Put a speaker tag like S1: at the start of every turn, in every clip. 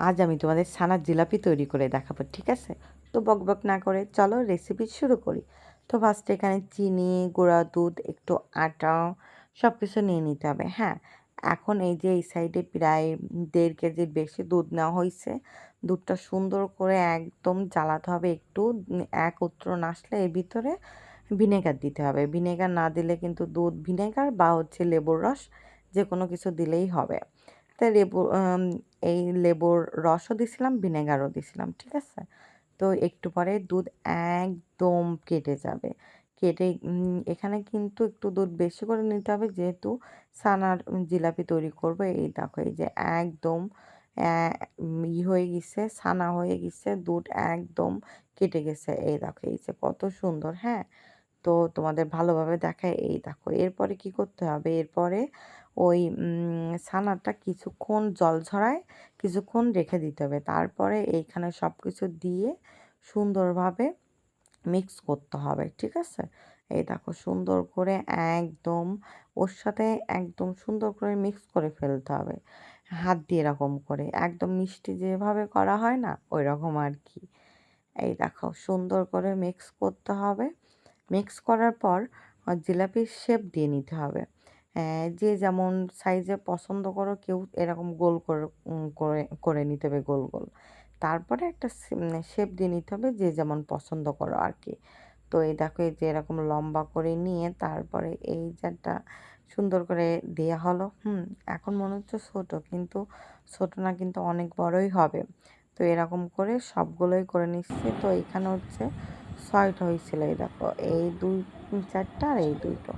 S1: আজ আমি তোমাদের ছানার জিলাপি তৈরি করে দেখাবো, ঠিক আছে? তো বকবক না করে চলো রেসিপি শুরু করি। তো ফার্স্টে এখানে চিনি, গুঁড়া দুধ, একটু আটা সব কিছু নিয়ে নিতে হবে। হ্যাঁ, এখন এই যে এই সাইডে প্রায় 1.5 কেজির বেশি দুধ নেওয়া হয়েছে। দুধটা সুন্দর করে একদম জ্বালাতে হবে একটু, এক উতরন আসলে এর ভিতরে ভিনেগার দিতে হবে। ভিনেগার না দিলে কিন্তু দুধ ভিনেগার বা হচ্ছে লেবুর রস যে কোনো কিছু দিলেই হবে। তো এই লেবুর রসও দিছিলাম, ভিনেগারও দিছিলাম, ঠিক আছে? তো একটু পরে দুধ একদম কেটে যাবে। কেটে এখানে কিন্তু একটু দুধ বেশি করে নিতে হবে, যেহেতু ছানার জিলাপি তৈরি করব। এই দেখো এই যে একদম হয়ে গেছে, ছানা হয়ে গেছে, দুধ একদম কেটে গেছে। এই দেখো এই যে কত সুন্দর। হ্যাঁ, তো তোমাদের ভালোভাবে দেখায়। এই দেখো এরপরে কি করতে হবে, এরপরে ওই ছানাটা কিছুক্ষণ জল ঝরায় কিছুক্ষণ রেখে দিতে হবে। তারপরে এইখানে সব কিছু দিয়ে সুন্দরভাবে মিক্স করতে হবে, ঠিক আছে? এই দেখো সুন্দর করে একদম ওর সাথে একদম সুন্দর করে মিক্স করে ফেলতে হবে হাত দিয়ে, এরকম করে একদম মিষ্টি যেভাবে করা হয় না ওই রকম আর কি। এই দেখো সুন্দর করে মিক্স করতে হবে। মিক্স করার পর জিলাপির শেপ দিয়ে নিতে হবে। যে যেমন সাইজে পছন্দ করো, কেউ এরকম গোল করে করে করে নিতে হবে, গোল গোল। তারপরে একটা শেপ দিয়ে নিতে হবে যে যেমন পছন্দ করো আর কি। তো এই দেখো এই যে এরকম লম্বা করে নিয়ে তারপরে এই যেটা সুন্দর করে দেয়া হলো। এখন মনে হচ্ছে ছোট, কিন্তু ছোট না, কিন্তু অনেক বড়ই হবে। তো এরকম করে সবগুলোই করে নিচ্ছি। তো এখানে হচ্ছে 6টা হয়েছিল। এই দেখো এই 2 4টা আর এই 2টো।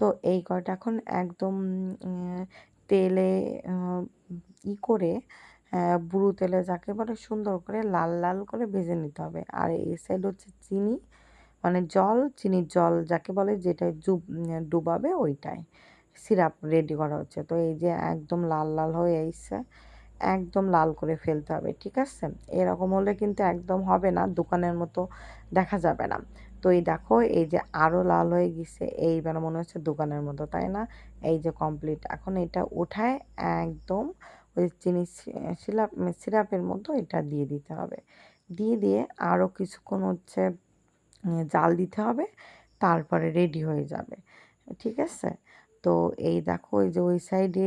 S1: তো এই কয়টা এখন একদম তেলে করে বুড়ো তেলে যাকে বলে সুন্দর করে লাল লাল করে ভেজে নিতে হবে। আর এই সাইড হচ্ছে চিনি, মানে জল, চিনির জল যাকে বলে, যেটা ডুবাবে ওইটাই সিরাপ রেডি করা হচ্ছে। তো এই যে একদম লাল লাল হয়ে এসছে, একদম লাল করে ফেলতে হবে, ঠিক আছে? এরকম হলে কিন্তু একদম হবে না, দোকানের মতো দেখা যাবে না। তো এই দেখো এই যে আরও লাল হয়ে গেছে, এইবার মনে হচ্ছে দোকানের মতো, তাই না? এই যে কমপ্লিট। এখন এটা উঠায় একদম ওই চিনি সিরাপের মতো এটা দিয়ে দিতে হবে। দিয়ে আরও কিছুক্ষণ হচ্ছে জাল দিতে হবে, তারপরে রেডি হয়ে যাবে, ঠিক আছে? তো এই দেখো এই যে ওই সাইডে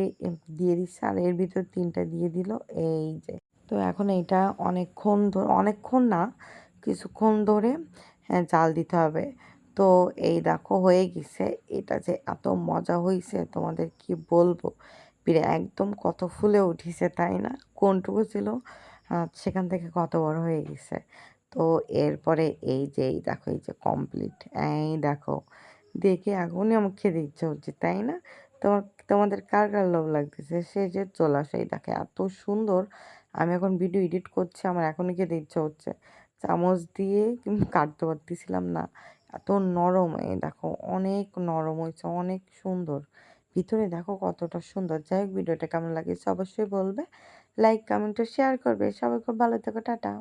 S1: দিয়ে দিচ্ছে আর এর ভিতর 3টা দিয়ে দিল। এই যে তো এখন এইটা অনেকক্ষণ না, কিছুক্ষণ ধরে জাল দিতে হবে। তো এই দেখো হয়ে গেছে। এটা যে এত মজা হয়েছে তোমাদের কি বলবো, পিঠে একদম কত ফুলে উঠিছে, তাই না? কোনটুকু ছিল সেখান থেকে কত বড় হয়ে গেছে। তো এরপরে এই দেখো এই যে কমপ্লিট। এই দেখো দেখে এখনই আমার খেতে ইচ্ছে হচ্ছে, তাই না? তোমাদের কার কার লোভ লাগতেছে সে যে চলে আসে। এই দেখে এত সুন্দর। আমি এখন ভিডিও এডিট করছি, আমার এখনই খেতে ইচ্ছে হচ্ছে। চামচ দিয়ে কাটতে পারতেছিলাম না, এত নরম। এই দেখো অনেক নরম হয়েছে, অনেক সুন্দর। ভিতরে দেখো কতটা সুন্দর। যাই হোক, ভিডিওটা কেমন লাগেছে অবশ্যই বলবে, লাইক কমেন্ট ও শেয়ার করবে। সবাই খুব ভালো থেকো, টাটা।